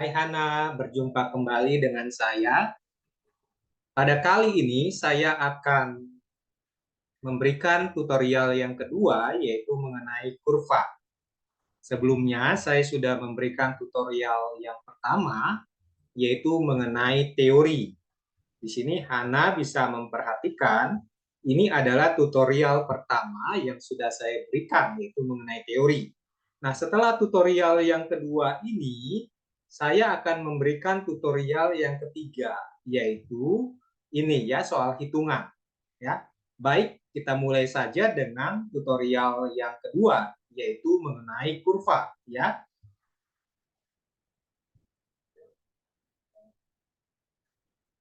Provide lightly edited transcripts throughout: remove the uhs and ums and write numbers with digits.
Hai Hana, berjumpa kembali dengan saya. Pada kali ini saya akan memberikan tutorial yang kedua, yaitu mengenai kurva. Sebelumnya saya sudah memberikan tutorial yang pertama, yaitu mengenai teori. Di sini Hana bisa memperhatikan, ini adalah tutorial pertama yang sudah saya berikan, yaitu mengenai teori. Nah, setelah tutorial yang kedua ini, saya akan memberikan tutorial yang ketiga, yaitu ini ya, soal hitungan. Ya, baik, kita mulai saja dengan tutorial yang kedua, yaitu mengenai kurva. Ya,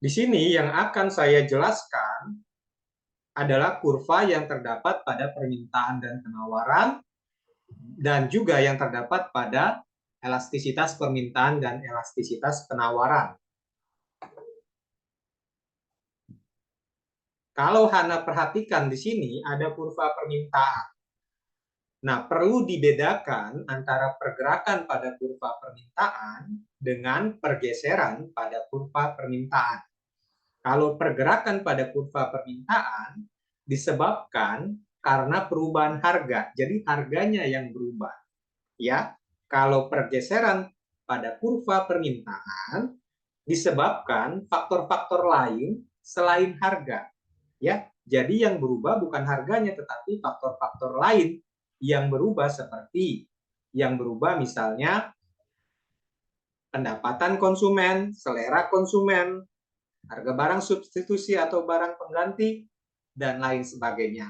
di sini yang akan saya jelaskan adalah kurva yang terdapat pada permintaan dan penawaran dan juga yang terdapat pada elastisitas permintaan dan elastisitas penawaran. Kalau Hana perhatikan di sini ada kurva permintaan. Nah, perlu dibedakan antara pergerakan pada kurva permintaan dengan pergeseran pada kurva permintaan. Kalau pergerakan pada kurva permintaan disebabkan karena perubahan harga. Jadi harganya yang berubah. Ya, kalau pergeseran pada kurva permintaan disebabkan faktor-faktor lain selain harga. Ya, jadi yang berubah bukan harganya tetapi faktor-faktor lain yang berubah seperti yang berubah misalnya pendapatan konsumen, selera konsumen, harga barang substitusi atau barang pengganti, dan lain sebagainya.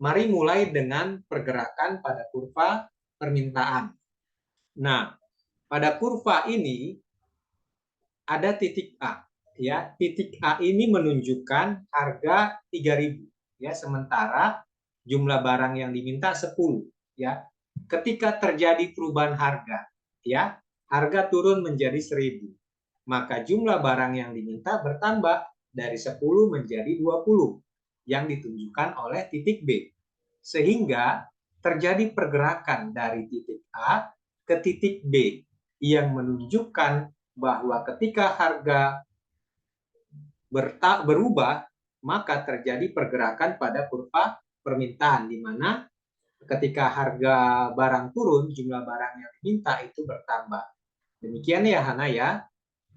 Mari mulai dengan pergerakan pada kurva permintaan. Nah, pada kurva ini ada titik A. Ya, titik A ini menunjukkan harga 3.000 ya, sementara jumlah barang yang diminta 10 ya. Ketika terjadi perubahan harga ya, harga turun menjadi 1.000. Maka jumlah barang yang diminta bertambah dari 10 menjadi 20 yang ditunjukkan oleh titik B. Sehingga terjadi pergerakan dari titik A ke titik B yang menunjukkan bahwa ketika harga berubah, maka terjadi pergerakan pada kurva permintaan, di mana ketika harga barang turun, jumlah barang yang diminta itu bertambah. Demikian ya Hana ya.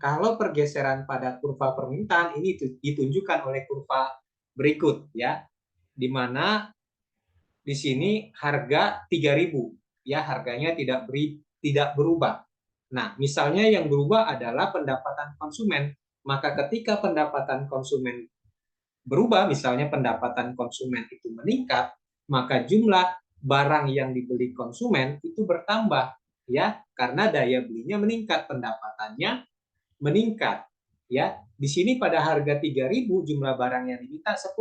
Kalau pergeseran pada kurva permintaan ini ditunjukkan oleh kurva berikut ya, di mana di sini harga 3.000 ya, harganya tidak berubah. Nah, misalnya yang berubah adalah pendapatan konsumen, maka ketika pendapatan konsumen berubah, misalnya pendapatan konsumen itu meningkat, maka jumlah barang yang dibeli konsumen itu bertambah ya, karena daya belinya meningkat, pendapatannya meningkat ya. Di sini pada harga 3.000 jumlah barang yang diminta 10.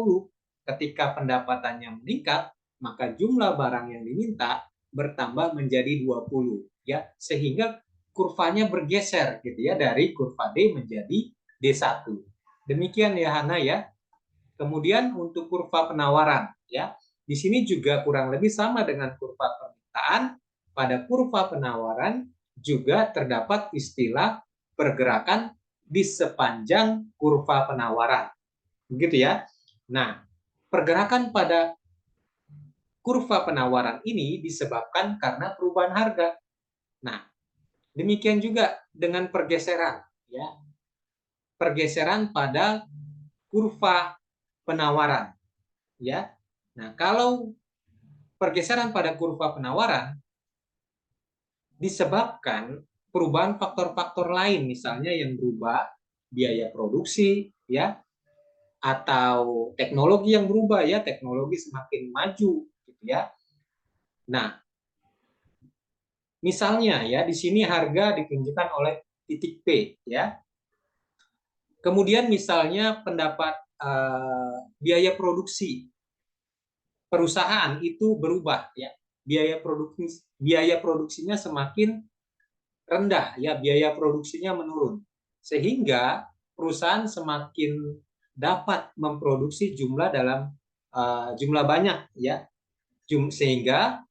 Ketika pendapatannya meningkat, maka jumlah barang yang diminta bertambah menjadi 20 ya, sehingga kurvanya bergeser gitu ya, dari kurva D menjadi D1. Demikian ya Hana ya. Kemudian untuk kurva penawaran ya. Di sini juga kurang lebih sama dengan kurva permintaan. Pada kurva penawaran juga terdapat istilah pergerakan di sepanjang kurva penawaran. Begitu ya. Nah, pergerakan pada kurva penawaran ini disebabkan karena perubahan harga. Nah, demikian juga dengan pergeseran ya. Pergeseran pada kurva penawaran ya. Nah, kalau pergeseran pada kurva penawaran disebabkan perubahan faktor-faktor lain, misalnya yang berubah biaya produksi ya, atau teknologi yang berubah ya, teknologi semakin maju gitu ya. Nah, misalnya ya di sini harga ditunjukkan oleh titik P ya. Kemudian misalnya pendapat biaya produksi perusahaan itu berubah ya. Biaya produksinya semakin rendah ya, biaya produksinya menurun. Sehingga perusahaan semakin dapat memproduksi jumlah dalam jumlah banyak ya. Sehingga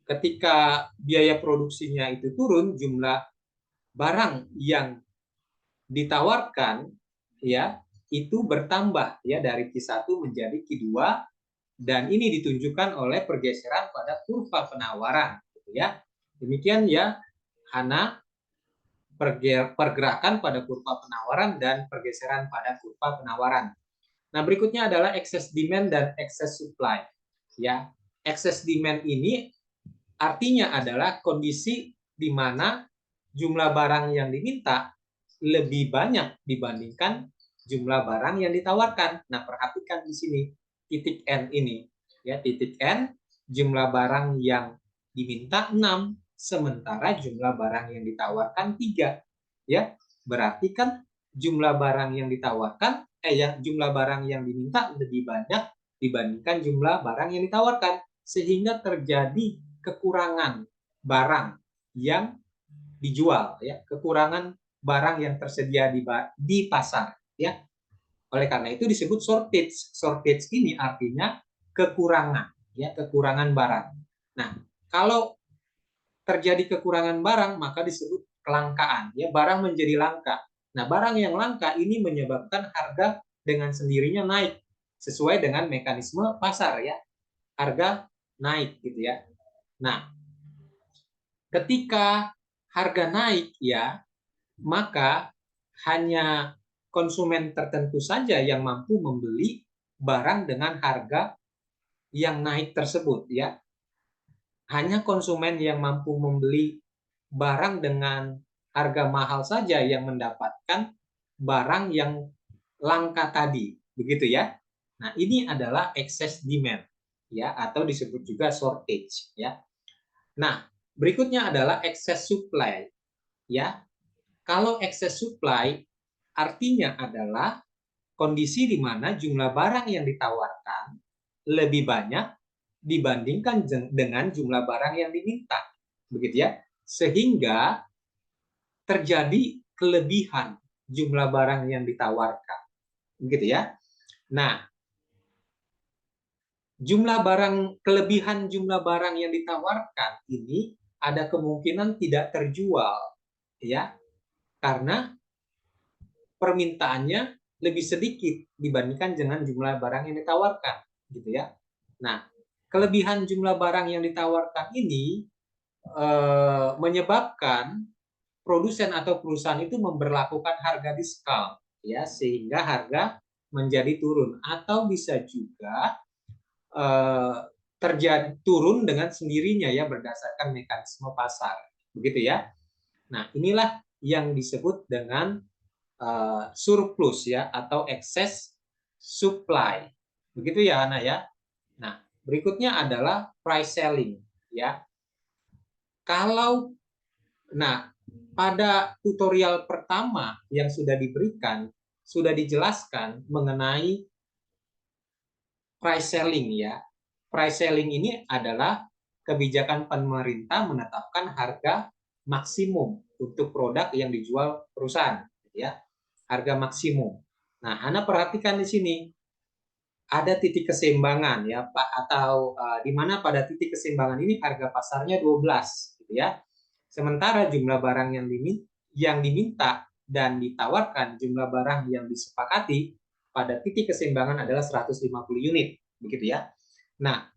ketika biaya produksinya itu turun, jumlah barang yang ditawarkan ya itu bertambah ya dari Q1 menjadi Q2, dan ini ditunjukkan oleh pergeseran pada kurva penawaran gitu ya. Demikian ya Hana, pergerakan pada kurva penawaran dan pergeseran pada kurva penawaran. Nah, berikutnya adalah excess demand dan excess supply. Ya, excess demand ini artinya adalah kondisi di mana jumlah barang yang diminta lebih banyak dibandingkan jumlah barang yang ditawarkan. Nah, perhatikan di sini titik N ini. Ya, titik N, jumlah barang yang diminta 6, sementara jumlah barang yang ditawarkan 3. Ya, berarti kan jumlah barang yang ditawarkan jumlah barang yang diminta lebih banyak dibandingkan jumlah barang yang ditawarkan, sehingga terjadi kekurangan barang yang dijual ya, kekurangan barang yang tersedia di pasar ya. Oleh karena itu disebut shortage. Shortage ini artinya kekurangan ya, kekurangan barang. Nah, kalau terjadi kekurangan barang maka disebut kelangkaan ya, barang menjadi langka. Nah, barang yang langka ini menyebabkan harga dengan sendirinya naik sesuai dengan mekanisme pasar ya. Harga naik gitu ya. Nah, ketika harga naik ya, maka hanya konsumen tertentu saja yang mampu membeli barang dengan harga yang naik tersebut ya. Hanya konsumen yang mampu membeli barang dengan harga mahal saja yang mendapatkan barang yang langka tadi, begitu ya. Nah, ini adalah excess demand ya, atau disebut juga shortage ya. Nah, berikutnya adalah excess supply ya. Kalau excess supply artinya adalah kondisi di mana jumlah barang yang ditawarkan lebih banyak dibandingkan dengan jumlah barang yang diminta, begitu ya, sehingga terjadi kelebihan jumlah barang yang ditawarkan, begitu ya. Nah, kelebihan jumlah barang yang ditawarkan ini ada kemungkinan tidak terjual ya, karena permintaannya lebih sedikit dibandingkan dengan jumlah barang yang ditawarkan, gitu ya. Nah, kelebihan jumlah barang yang ditawarkan ini menyebabkan produsen atau perusahaan itu memberlakukan harga diskon, ya, sehingga harga menjadi turun, atau bisa juga terjadi turun dengan sendirinya ya berdasarkan mekanisme pasar, begitu ya. Nah, inilah yang disebut dengan surplus ya, atau excess supply. Begitu ya Ana ya. Nah, berikutnya adalah price selling ya. Pada tutorial pertama yang sudah diberikan sudah dijelaskan mengenai price selling ya. Price selling ini adalah kebijakan pemerintah menetapkan harga maksimum untuk produk yang dijual perusahaan ya. Harga maksimum. Nah, Anda perhatikan di sini ada titik keseimbangan ya Pak, atau di mana pada titik keseimbangan ini harga pasarnya 12 gitu ya. Sementara jumlah barang yang diminta dan ditawarkan, jumlah barang yang disepakati pada titik keseimbangan adalah 150 unit, begitu ya. Nah,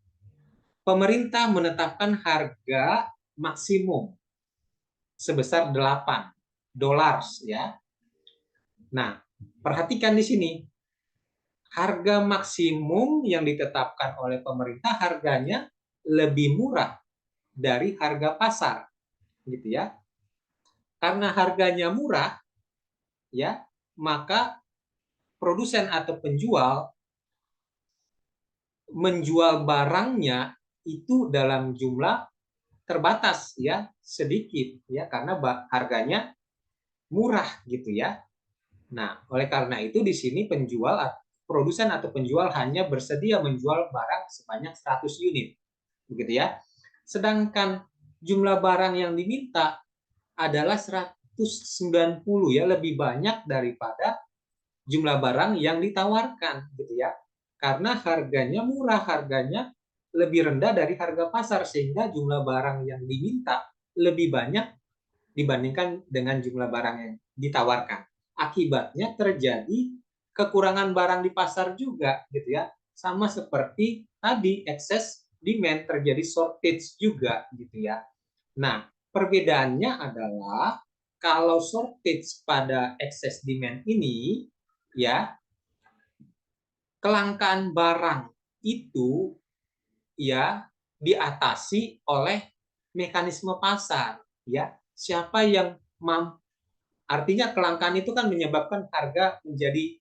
pemerintah menetapkan harga maksimum sebesar $8 ya. Nah, perhatikan di sini. Harga maksimum yang ditetapkan oleh pemerintah harganya lebih murah dari harga pasar, gitu ya. Karena harganya murah, ya, maka produsen atau penjual menjual barangnya itu dalam jumlah terbatas, ya, sedikit, ya, karena harganya murah, gitu ya. Nah, oleh karena itu di sini produsen atau penjual hanya bersedia menjual barang sebanyak 100 unit, begitu ya. Sedangkan jumlah barang yang diminta adalah 190 ya, lebih banyak daripada jumlah barang yang ditawarkan, gitu ya. Karena harganya murah, harganya lebih rendah dari harga pasar, sehingga jumlah barang yang diminta lebih banyak dibandingkan dengan jumlah barang yang ditawarkan. Akibatnya terjadi kekurangan barang di pasar juga, gitu ya. Sama seperti tadi excess demand, terjadi shortage juga, gitu ya. Nah, perbedaannya adalah kalau shortage pada excess demand ini, ya, kelangkaan barang itu ya diatasi oleh mekanisme pasar, ya. Siapa yang artinya kelangkaan itu kan menyebabkan harga menjadi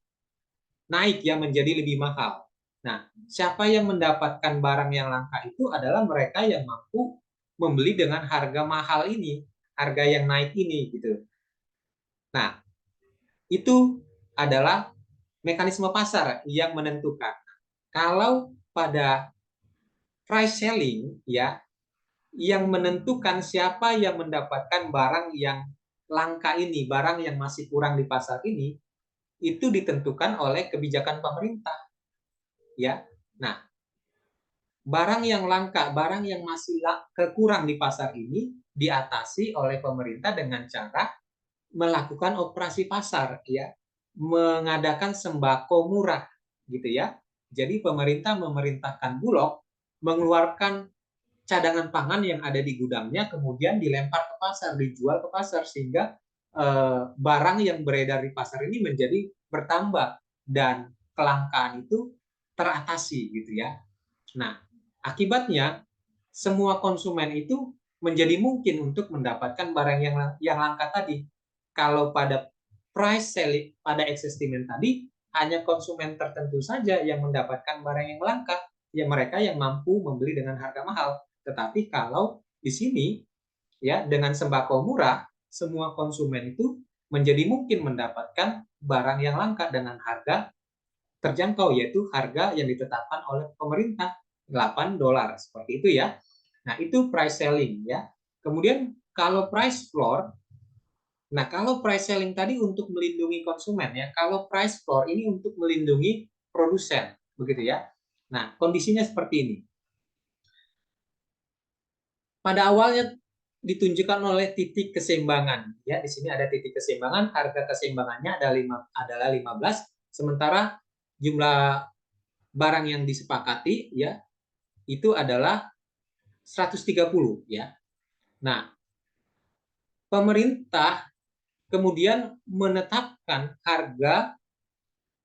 naik, ya, menjadi lebih mahal. Nah, siapa yang mendapatkan barang yang langka itu adalah mereka yang mampu membeli dengan harga mahal ini, harga yang naik ini, gitu. Nah, itu adalah mekanisme pasar yang menentukan. Kalau pada price selling, ya, yang menentukan siapa yang mendapatkan barang yang langka ini, barang yang masih kurang di pasar ini, itu ditentukan oleh kebijakan pemerintah, ya. Nah, barang yang langka, barang yang masih kekurang di pasar ini diatasi oleh pemerintah dengan cara melakukan operasi pasar, ya, mengadakan sembako murah, gitu ya. Jadi pemerintah memerintahkan Bulog mengeluarkan cadangan pangan yang ada di gudangnya, kemudian dilempar ke pasar, dijual ke pasar, sehingga barang yang beredar di pasar ini menjadi bertambah dan kelangkaan itu teratasi, gitu ya. Nah, akibatnya semua konsumen itu menjadi mungkin untuk mendapatkan barang yang langka tadi. Kalau pada price selling, pada excess demand tadi, hanya konsumen tertentu saja yang mendapatkan barang yang langka, ya mereka yang mampu membeli dengan harga mahal. Tetapi kalau di sini, ya, dengan sembako murah, semua konsumen itu menjadi mungkin mendapatkan barang yang langka dengan harga terjangkau, yaitu harga yang ditetapkan oleh pemerintah, $8 seperti itu, ya. Nah, itu price selling, ya. Kemudian kalau price floor, nah, kalau price selling tadi untuk melindungi konsumen, ya. Kalau price floor ini untuk melindungi produsen, begitu ya. Nah, kondisinya seperti ini. Pada awalnya ditunjukkan oleh titik keseimbangan, ya. Di sini ada titik keseimbangan, harga keseimbangannya adalah 15, sementara jumlah barang yang disepakati, ya, itu adalah 130, ya. Nah, pemerintah kemudian menetapkan harga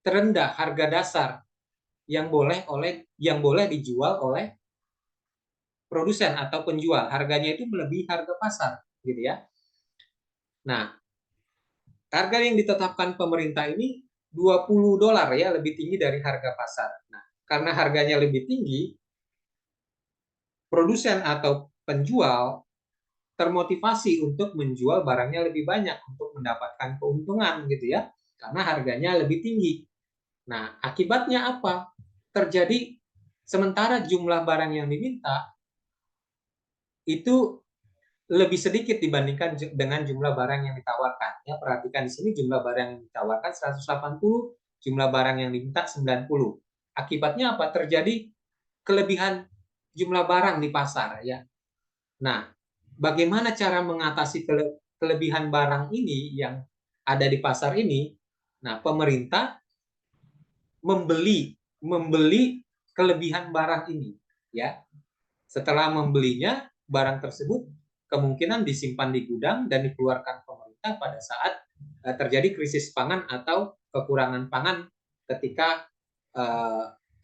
terendah, harga dasar yang boleh dijual oleh produsen atau penjual. Harganya itu melebihi harga pasar, gitu ya. Nah, harga yang ditetapkan pemerintah ini $20, ya, lebih tinggi dari harga pasar. Nah, karena harganya lebih tinggi, produsen atau penjual termotivasi untuk menjual barangnya lebih banyak untuk mendapatkan keuntungan, gitu ya, karena harganya lebih tinggi. Nah, akibatnya apa? Terjadi sementara jumlah barang yang diminta itu lebih sedikit dibandingkan dengan jumlah barang yang ditawarkan. Ya, perhatikan di sini jumlah barang yang ditawarkan 180, jumlah barang yang diminta 90. Akibatnya apa? Terjadi kelebihan jumlah barang di pasar, ya. Nah, bagaimana cara mengatasi kelebihan barang ini yang ada di pasar ini? Nah, pemerintah membeli kelebihan barang ini, ya. Setelah membelinya, barang tersebut kemungkinan disimpan di gudang dan dikeluarkan pemerintah pada saat terjadi krisis pangan atau kekurangan pangan ketika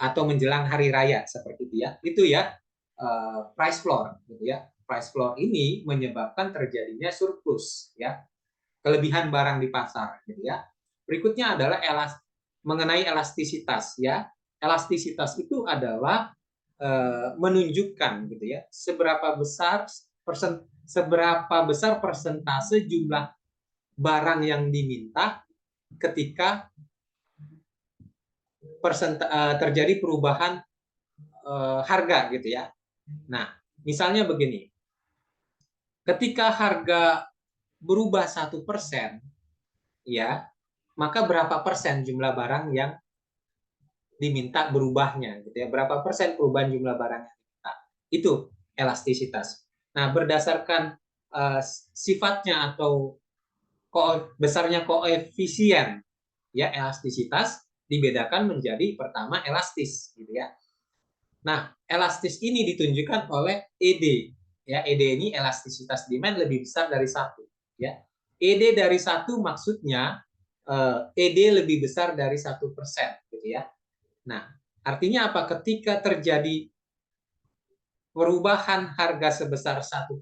atau menjelang hari raya, seperti itu, ya. Itu, ya, price floor, gitu ya. Price floor ini menyebabkan terjadinya surplus, ya, kelebihan barang di pasar, gitu ya. Berikutnya adalah mengenai elastisitas, ya. Elastisitas itu adalah menunjukkan, gitu ya, seberapa besar persentase jumlah barang yang diminta ketika terjadi perubahan harga, gitu ya. Nah, misalnya begini, ketika harga berubah 1%, ya, maka berapa persen jumlah barang yang diminta berubahnya, gitu ya. Berapa persen perubahan jumlah barang yang diminta? Itu elastisitas. Nah, berdasarkan sifatnya atau besarnya koefisien ya elastisitas dibedakan menjadi pertama elastis gitu ya. Nah, elastis ini ditunjukkan oleh ED. Ya, ED ini elastisitas demand lebih besar dari 1. Ya. ED dari 1 maksudnya ED lebih besar dari 1%. Gitu ya. Nah, artinya apa? Ketika terjadi perubahan harga sebesar 1%,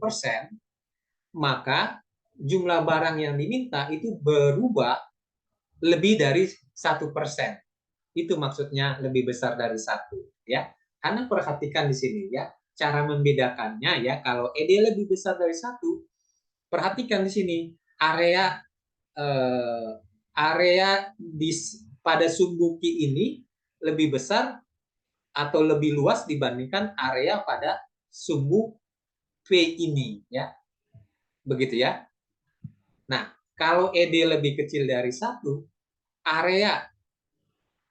maka jumlah barang yang diminta itu berubah lebih dari 1%. Itu maksudnya lebih besar dari 1. Ya. Anda perhatikan di sini ya, cara membedakannya ya, kalau ED lebih besar dari 1, perhatikan di sini area pada sumbuki ini lebih besar atau lebih luas dibandingkan area pada sumbu V ini ya. Begitu ya. Nah, kalau ED lebih kecil dari 1, area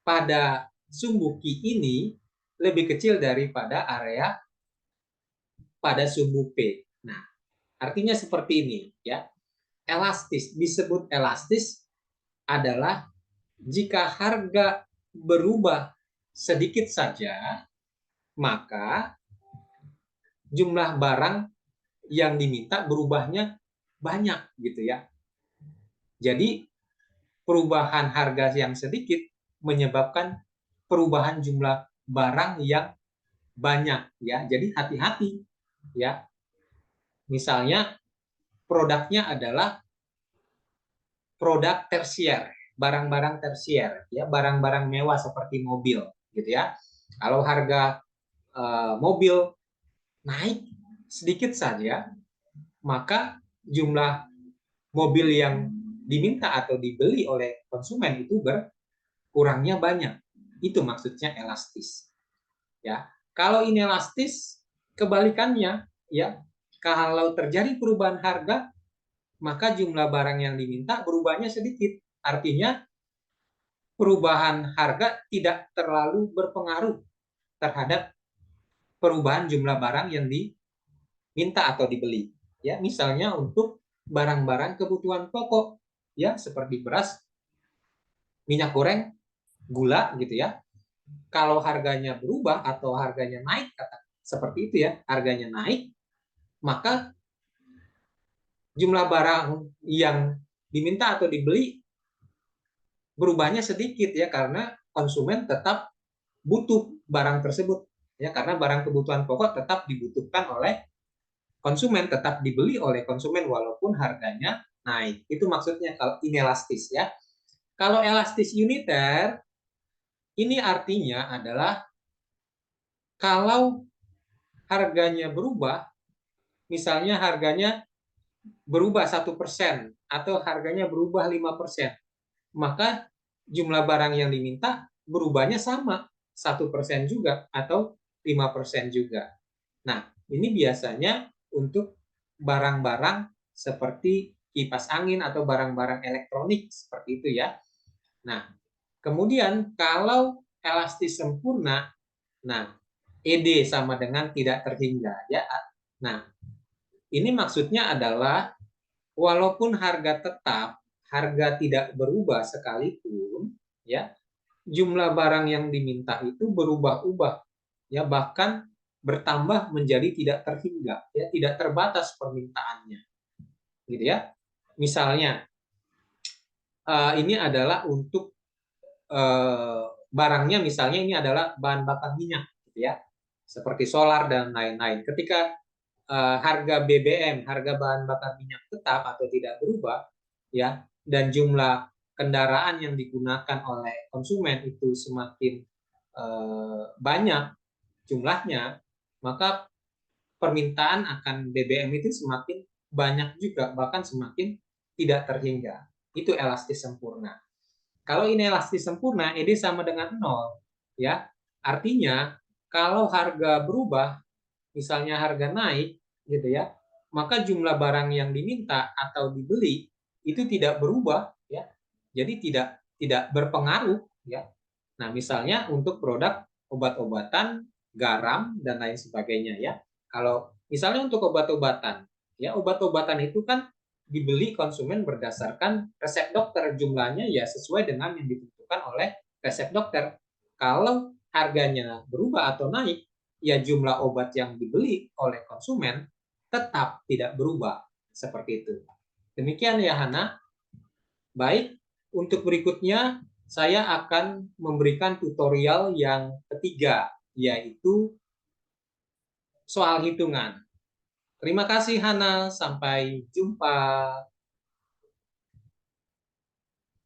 pada sumbuki ini lebih kecil daripada area pada sumbu P. Nah, artinya seperti ini ya. Elastis, disebut elastis adalah jika harga berubah sedikit saja, maka jumlah barang yang diminta berubahnya banyak gitu ya. Jadi perubahan harga yang sedikit menyebabkan perubahan jumlah barang yang banyak ya. Jadi hati-hati ya. Misalnya produknya adalah produk tersier, barang-barang tersier ya, barang-barang mewah seperti mobil gitu ya. Kalau harga mobil naik sedikit saja, maka jumlah mobil yang diminta atau dibeli oleh konsumen itu berkurangnya banyak. Itu maksudnya elastis. Ya. Kalau inelastis kebalikannya ya. Kalau terjadi perubahan harga, maka jumlah barang yang diminta berubahnya sedikit. Artinya perubahan harga tidak terlalu berpengaruh terhadap perubahan jumlah barang yang diminta atau dibeli. Ya, misalnya untuk barang-barang kebutuhan pokok ya seperti beras, minyak goreng, gula gitu ya. Kalau harganya berubah atau harganya naik seperti itu ya, harganya naik, maka jumlah barang yang diminta atau dibeli berubahnya sedikit ya karena konsumen tetap butuh barang tersebut ya karena barang kebutuhan pokok tetap dibutuhkan oleh konsumen, tetap dibeli oleh konsumen walaupun harganya naik. Itu maksudnya kalau inelastis ya. Kalau elastis uniter ini artinya adalah kalau harganya berubah, misalnya harganya berubah 1% atau harganya berubah 5%, maka jumlah barang yang diminta berubahnya sama 1% juga atau 5% juga. Nah, ini biasanya untuk barang-barang seperti kipas angin atau barang-barang elektronik seperti itu ya. Nah, kemudian kalau elastis sempurna, nah ED sama dengan tidak terhingga ya. Nah, ini maksudnya adalah walaupun harga tetap, harga tidak berubah sekalipun, ya, jumlah barang yang diminta itu berubah-ubah, ya, bahkan bertambah menjadi tidak terhingga, ya, tidak terbatas permintaannya, gitu ya. Misalnya, ini adalah untuk barangnya, misalnya ini adalah bahan bakar minyak, gitu ya, seperti solar dan lain-lain. Ketika harga BBM, harga bahan bakar minyak tetap atau tidak berubah, ya, dan jumlah kendaraan yang digunakan oleh konsumen itu semakin banyak jumlahnya, maka permintaan akan BBM itu semakin banyak juga, bahkan semakin tidak terhingga. Itu elastis sempurna. Kalau ini elastis sempurna, ED sama dengan 0, ya. Artinya kalau harga berubah, misalnya harga naik gitu ya, maka jumlah barang yang diminta atau dibeli itu tidak berubah ya. Jadi tidak berpengaruh ya. Nah, misalnya untuk produk obat-obatan, garam dan lain sebagainya ya. Kalau misalnya untuk obat-obatan, Ya, obat-obatan itu kan dibeli konsumen berdasarkan resep dokter, jumlahnya ya sesuai dengan yang ditentukan oleh resep dokter. Kalau harganya berubah atau naik, ya jumlah obat yang dibeli oleh konsumen tetap tidak berubah. Seperti itu. Demikian ya Hana. Baik, untuk berikutnya saya akan memberikan tutorial yang ketiga, yaitu soal hitungan. Terima kasih Hana, sampai jumpa.